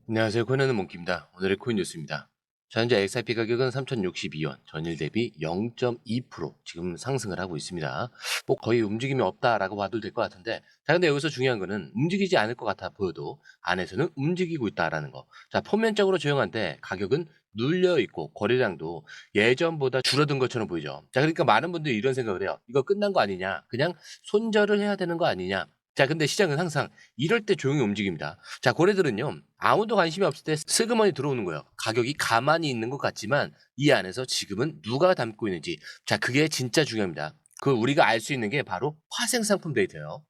안녕하세요. 코인하는 몽키입니다. 오늘의 코인 뉴스입니다. 자, 현재 XRP 가격은 3,062원, 전일 대비 0.2% 지금 상승을 하고 있습니다. 뭐 거의 움직임이 없다라고 봐도 될 것 같은데, 자, 근데 여기서 중요한 거는 움직이지 않을 것 같아 보여도 안에서는 움직이고 있다라는 거. 자, 표면적으로 조용한데 가격은 눌려 있고 거래량도 예전보다 줄어든 것처럼 보이죠. 자, 그러니까 많은 분들이 이런 생각을 해요. 이거 끝난 거 아니냐? 그냥 손절을 해야 되는 거 아니냐? 자, 근데 시장은 항상 이럴 때 조용히 움직입니다. 자, 고래들은요, 아무도 관심이 없을 때 슬그머니 들어오는 거예요. 가격이 가만히 있는 것 같지만 이 안에서 지금은 누가 담고 있는지. 자, 그게 진짜 중요합니다. 그 우리가 알 수 있는 게 바로 화생상품 데이터예요.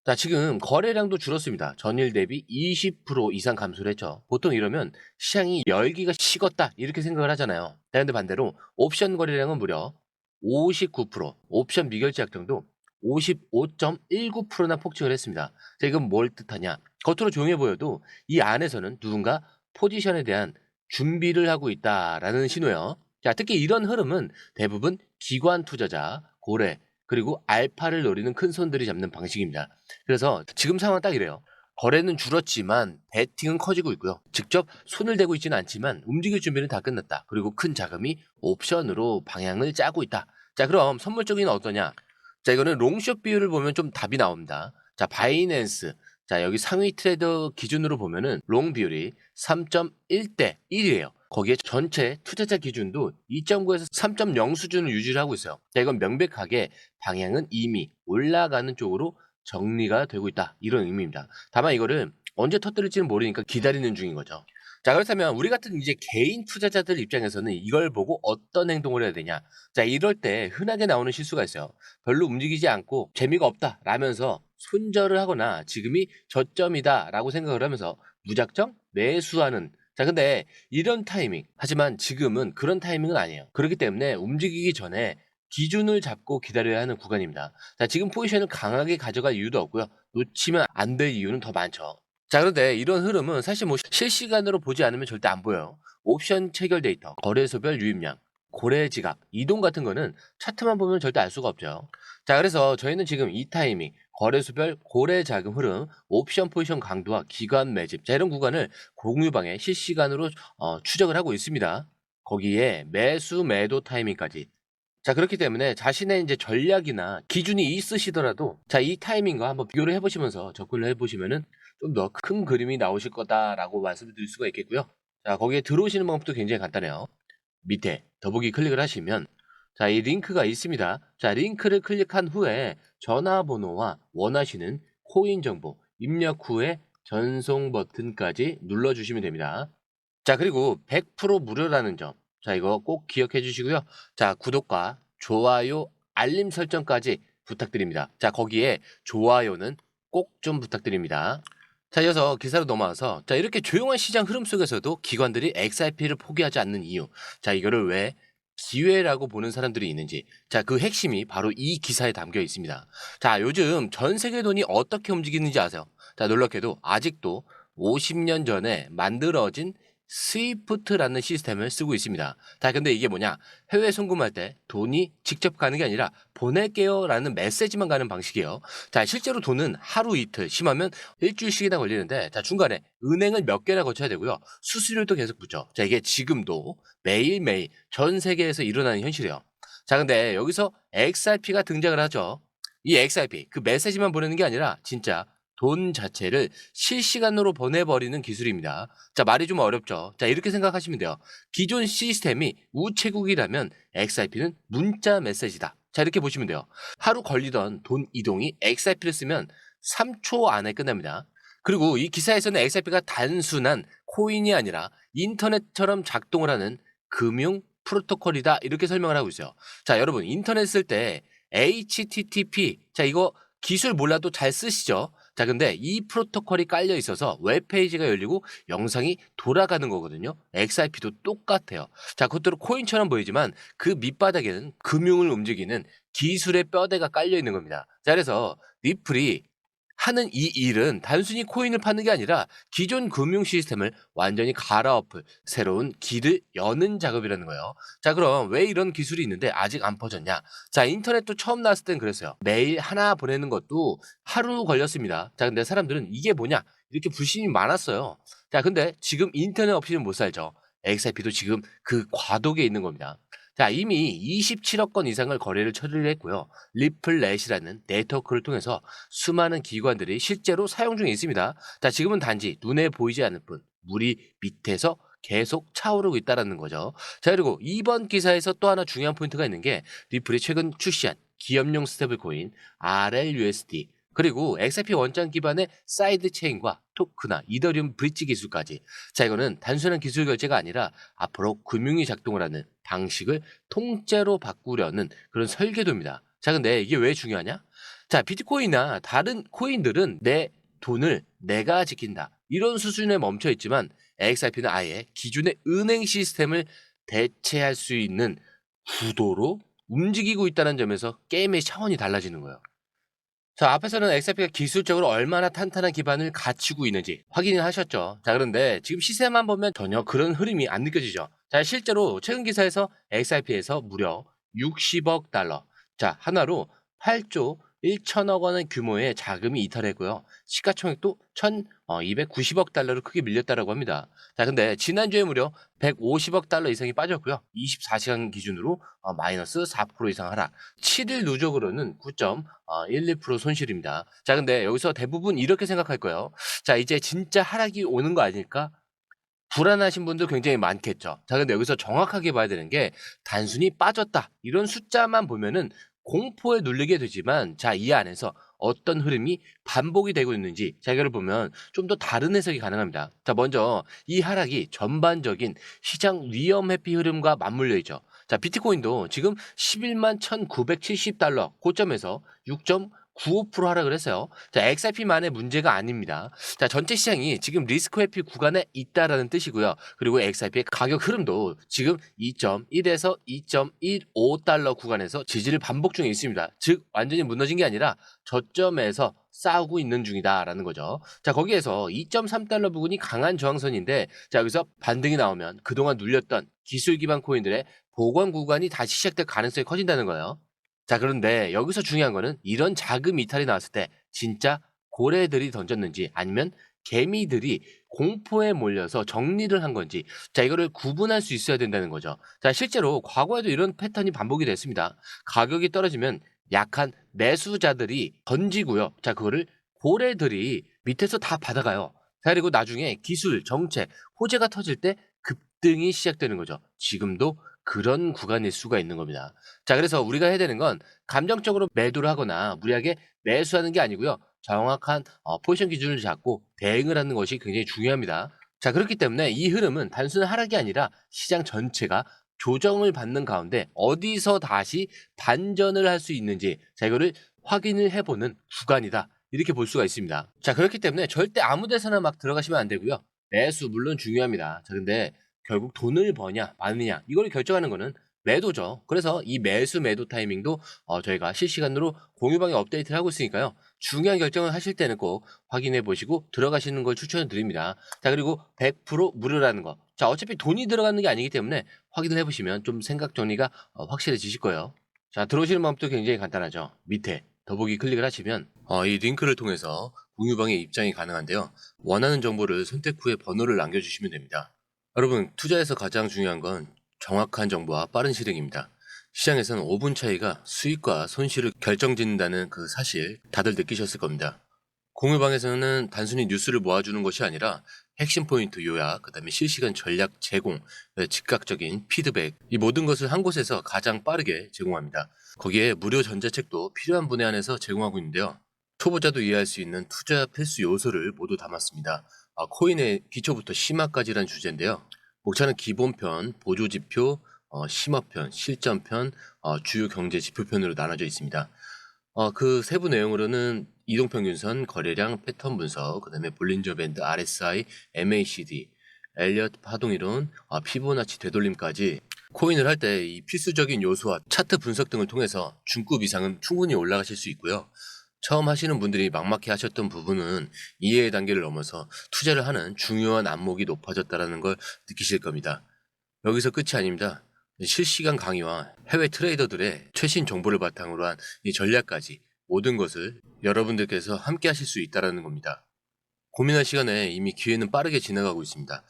자, 지금 거래량도 줄었습니다. 전일 대비 20% 이상 감소를 했죠. 보통 이러면 시장이 열기가 식었다 이렇게 생각을 하잖아요. 자, 근데 반대로 옵션 거래량은 무려 59%, 옵션 미결제 약정도 55.19%나 폭증을 했습니다. 자, 이건 뭘 뜻하냐? 겉으로 조용해 보여도 이 안에서는 누군가 포지션에 대한 준비를 하고 있다라는 신호예요. 자, 특히 이런 흐름은 대부분 기관 투자자, 고래, 그리고 알파를 노리는 큰 손들이 잡는 방식입니다. 그래서 지금 상황은 딱 이래요. 거래는 줄었지만 베팅은 커지고 있고요. 직접 손을 대고 있지는 않지만 움직일 준비는 다 끝났다. 그리고 큰 자금이 옵션으로 방향을 짜고 있다. 자, 그럼 선물 쪽이는 어떠냐? 자, 이거는 롱숏 비율을 보면 좀 답이 나옵니다. 자, 바이낸스. 자, 여기 상위 트레이더 기준으로 보면은 롱 비율이 3.1대 1이에요. 거기에 전체 투자자 기준도 2.9에서 3.0 수준을 유지를 하고 있어요. 자, 이건 명백하게 방향은 이미 올라가는 쪽으로 정리가 되고 있다. 이런 의미입니다. 다만 이거를 언제 터뜨릴지는 모르니까 기다리는 중인 거죠. 자, 그렇다면 우리 같은 이제 개인 투자자들 입장에서는 이걸 보고 어떤 행동을 해야 되냐? 자, 이럴 때 흔하게 나오는 실수가 있어요. 별로 움직이지 않고 재미가 없다 라면서 손절을 하거나 지금이 저점이다 라고 생각을 하면서 무작정 매수하는. 자, 근데 이런 타이밍, 하지만 지금은 그런 타이밍은 아니에요. 그렇기 때문에 움직이기 전에 기준을 잡고 기다려야 하는 구간입니다. 자, 지금 포지션을 강하게 가져갈 이유도 없고요. 놓치면 안 될 이유는 더 많죠. 자, 그런데 이런 흐름은 사실 뭐 실시간으로 보지 않으면 절대 안 보여요. 옵션 체결 데이터, 거래소별 유입량, 고래 지갑, 이동 같은 거는 차트만 보면 절대 알 수가 없죠. 자, 그래서 저희는 지금 이 타이밍, 거래소별 고래 자금 흐름, 옵션 포지션 강도와 기관 매집, 자, 이런 구간을 공유방에 실시간으로 추적을 하고 있습니다. 거기에 매수 매도 타이밍까지. 자, 그렇기 때문에 자신의 이제 전략이나 기준이 있으시더라도 자, 이 타이밍과 한번 비교를 해보시면서 접근을 해보시면은 좀 더 큰 그림이 나오실 거다라고 말씀을 드릴 수가 있겠고요. 자, 거기에 들어오시는 방법도 굉장히 간단해요. 밑에 더보기 클릭을 하시면 자, 이 링크가 있습니다. 자, 링크를 클릭한 후에 전화번호와 원하시는 코인 정보 입력 후에 전송 버튼까지 눌러주시면 됩니다. 자, 그리고 100% 무료라는 점. 자, 이거 꼭 기억해 주시고요. 자, 구독과 좋아요, 알림 설정까지 부탁드립니다. 자, 거기에 좋아요는 꼭 좀 부탁드립니다. 자, 이어서 기사로 넘어와서 자, 이렇게 조용한 시장 흐름 속에서도 기관들이 XRP를 포기하지 않는 이유. 자, 이거를 왜 기회라고 보는 사람들이 있는지. 자, 그 핵심이 바로 이 기사에 담겨 있습니다. 자, 요즘 전 세계 돈이 어떻게 움직이는지 아세요? 자, 놀랍게도 아직도 50년 전에 만들어진 스위프트라는 시스템을 쓰고 있습니다. 자, 근데 이게 뭐냐? 해외 송금할 때 돈이 직접 가는 게 아니라 보낼게요 라는 메시지만 가는 방식이에요. 자, 실제로 돈은 하루 이틀, 심하면 일주일씩이나 걸리는데, 자, 중간에 은행을 몇 개나 거쳐야 되고요. 수수료도 계속 붙죠. 자, 이게 지금도 매일매일 전 세계에서 일어나는 현실이에요. 자, 근데 여기서 XRP가 등장을 하죠. 이 XRP, 그 메시지만 보내는 게 아니라 진짜 돈 자체를 실시간으로 보내버리는 기술입니다. 자, 말이 좀 어렵죠. 자, 이렇게 생각하시면 돼요. 기존 시스템이 우체국이라면 XRP는 문자 메시지다. 자, 이렇게 보시면 돼요. 하루 걸리던 돈 이동이 XRP를 쓰면 3초 안에 끝납니다. 그리고 이 기사에서는 XRP가 단순한 코인이 아니라 인터넷처럼 작동을 하는 금융 프로토콜이다. 이렇게 설명을 하고 있어요. 자, 여러분, 인터넷 쓸 때 HTTP, 자, 이거 기술 몰라도 잘 쓰시죠? 자, 근데 이 프로토콜이 깔려 있어서 웹페이지가 열리고 영상이 돌아가는 거거든요. XRP도 똑같아요. 자, 그것도 코인처럼 보이지만 그 밑바닥에는 금융을 움직이는 기술의 뼈대가 깔려 있는 겁니다. 자, 그래서 리플이 하는 이 일은 단순히 코인을 파는 게 아니라 기존 금융 시스템을 완전히 갈아엎을 새로운 길을 여는 작업이라는 거예요. 자, 그럼 왜 이런 기술이 있는데 아직 안 퍼졌냐? 자, 인터넷도 처음 나왔을 땐 그랬어요. 메일 하나 보내는 것도 하루 걸렸습니다. 자, 근데 사람들은 이게 뭐냐? 이렇게 불신이 많았어요. 자, 근데 지금 인터넷 없이는 못 살죠. XRP도 지금 그 과도기에 있는 겁니다. 자, 이미 27억 건 이상을 거래를 처리를 했고요. 리플렛이라는 네트워크를 통해서 수많은 기관들이 실제로 사용 중에 있습니다. 자, 지금은 단지 눈에 보이지 않을 뿐 물이 밑에서 계속 차오르고 있다는 거죠. 자, 그리고 이번 기사에서 또 하나 중요한 포인트가 있는 게 리플이 최근 출시한 기업용 스테이블 코인 RLUSD 그리고 XRP 원장 기반의 사이드 체인과 토크나 이더리움 브릿지 기술까지. 자, 이거는 단순한 기술 결제가 아니라 앞으로 금융이 작동을 하는 방식을 통째로 바꾸려는 그런 설계도입니다. 자, 근데 이게 왜 중요하냐? 자, 비트코인이나 다른 코인들은 내 돈을 내가 지킨다, 이런 수준에 멈춰 있지만 XRP는 아예 기존의 은행 시스템을 대체할 수 있는 구도로 움직이고 있다는 점에서 게임의 차원이 달라지는 거예요. 자, 앞에서는 XRP가 기술적으로 얼마나 탄탄한 기반을 갖추고 있는지 확인을 하셨죠. 자, 그런데 지금 시세만 보면 전혀 그런 흐름이 안 느껴지죠. 자, 실제로 최근 기사에서 XRP에서 무려 60억 달러, 자, 하나로 8조 1천억 원의 규모의 자금이 이탈했고요. 시가총액도 1,290억 달러로 크게 밀렸다라고 합니다. 자, 근데 지난주에 무려 150억 달러 이상이 빠졌고요. 24시간 기준으로 마이너스 4% 이상 하락. 7일 누적으로는 9.12% 손실입니다. 자, 근데 여기서 대부분 이렇게 생각할 거예요. 자, 이제 진짜 하락이 오는 거 아닐까? 불안하신 분들 굉장히 많겠죠. 자, 근데 여기서 정확하게 봐야 되는 게 단순히 빠졌다, 이런 숫자만 보면은 공포에 눌리게 되지만, 자, 이 안에서 어떤 흐름이 반복이 되고 있는지, 자, 이거를 보면 좀 더 다른 해석이 가능합니다. 자, 먼저 이 하락이 전반적인 시장 위험 회피 흐름과 맞물려 있죠. 자, 비트코인도 지금 11만 1970달러 고점에서 6.95% 하락을 했어요. 자, XRP만의 문제가 아닙니다. 자, 전체 시장이 지금 리스크 회피 구간에 있다라는 뜻이고요. 그리고 XRP의 가격 흐름도 지금 2.1에서 2.15달러 구간에서 지지를 반복 중에 있습니다. 즉, 완전히 무너진 게 아니라 저점에서 싸우고 있는 중이다라는 거죠. 자, 거기에서 2.3달러 부근이 강한 저항선인데, 자, 여기서 반등이 나오면 그동안 눌렸던 기술 기반 코인들의 복원 구간이 다시 시작될 가능성이 커진다는 거예요. 자, 그런데 여기서 중요한 거는 이런 자금 이탈이 나왔을 때 진짜 고래들이 던졌는지 아니면 개미들이 공포에 몰려서 정리를 한 건지, 자, 이거를 구분할 수 있어야 된다는 거죠. 자, 실제로 과거에도 이런 패턴이 반복이 됐습니다. 가격이 떨어지면 약한 매수자들이 던지고요. 자, 그거를 고래들이 밑에서 다 받아가요. 자, 그리고 나중에 기술, 정책, 호재가 터질 때 급등이 시작되는 거죠. 지금도 그런 구간일 수가 있는 겁니다. 자, 그래서 우리가 해야 되는 건 감정적으로 매도를 하거나 무리하게 매수하는 게 아니고요. 정확한 포지션 기준을 잡고 대응을 하는 것이 굉장히 중요합니다. 자, 그렇기 때문에 이 흐름은 단순한 하락이 아니라 시장 전체가 조정을 받는 가운데 어디서 다시 반전을 할 수 있는지, 자, 이거를 확인을 해보는 구간이다, 이렇게 볼 수가 있습니다. 자, 그렇기 때문에 절대 아무 데서나 막 들어가시면 안 되고요. 매수 물론 중요합니다. 자, 근데 결국 돈을 버냐 마느냐, 이걸 결정하는 거는 매도죠. 그래서 이 매수 매도 타이밍도 저희가 실시간으로 공유방에 업데이트를 하고 있으니까요. 중요한 결정을 하실 때는 꼭 확인해 보시고 들어가시는 걸 추천을 드립니다. 자, 그리고 100% 무료라는 거. 자, 어차피 돈이 들어가는 게 아니기 때문에 확인을 해보시면 좀 생각 정리가 확실해지실 거예요. 자, 들어오시는 방법도 굉장히 간단하죠. 밑에 더보기 클릭을 하시면 이 링크를 통해서 공유방에 입장이 가능한데요. 원하는 정보를 선택 후에 번호를 남겨주시면 됩니다. 여러분, 투자에서 가장 중요한 건 정확한 정보와 빠른 실행입니다. 시장에서는 5분 차이가 수익과 손실을 결정짓는다는 그 사실 다들 느끼셨을 겁니다. 공유방에서는 단순히 뉴스를 모아주는 것이 아니라 핵심 포인트 요약, 그 다음에 실시간 전략 제공, 즉각적인 피드백, 이 모든 것을 한 곳에서 가장 빠르게 제공합니다. 거기에 무료 전자책도 필요한 분에 한해서 제공하고 있는데요. 초보자도 이해할 수 있는 투자 필수 요소를 모두 담았습니다. 코인의 기초부터 심화까지란 주제인데요. 목차는 기본편, 보조지표, 심화편, 실전편, 주요 경제 지표편으로 나눠져 있습니다. 그 세부 내용으로는 이동평균선, 거래량, 패턴 분석, 그 다음에 볼린저 밴드, RSI, MACD, 엘리엇 파동이론, 피보나치 되돌림까지 코인을 할 때 이 필수적인 요소와 차트 분석 등을 통해서 중급 이상은 충분히 올라가실 수 있고요. 처음 하시는 분들이 막막해 하셨던 부분은 이해의 단계를 넘어서 투자를 하는 중요한 안목이 높아졌다는 걸 느끼실 겁니다. 여기서 끝이 아닙니다. 실시간 강의와 해외 트레이더들의 최신 정보를 바탕으로 한 이 전략까지 모든 것을 여러분들께서 함께 하실 수 있다는 겁니다. 고민할 시간에 이미 기회는 빠르게 지나가고 있습니다.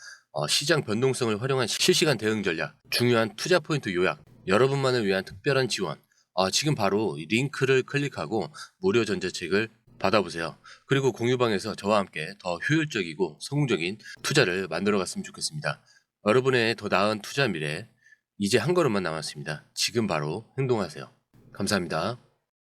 시장 변동성을 활용한 실시간 대응 전략, 중요한 투자 포인트 요약, 여러분만을 위한 특별한 지원. 지금 바로 이 링크를 클릭하고 무료 전자책을 받아보세요. 그리고 공유방에서 저와 함께 더 효율적이고 성공적인 투자를 만들어 갔으면 좋겠습니다. 여러분의 더 나은 투자 미래, 이제 한 걸음만 남았습니다. 지금 바로 행동하세요. 감사합니다.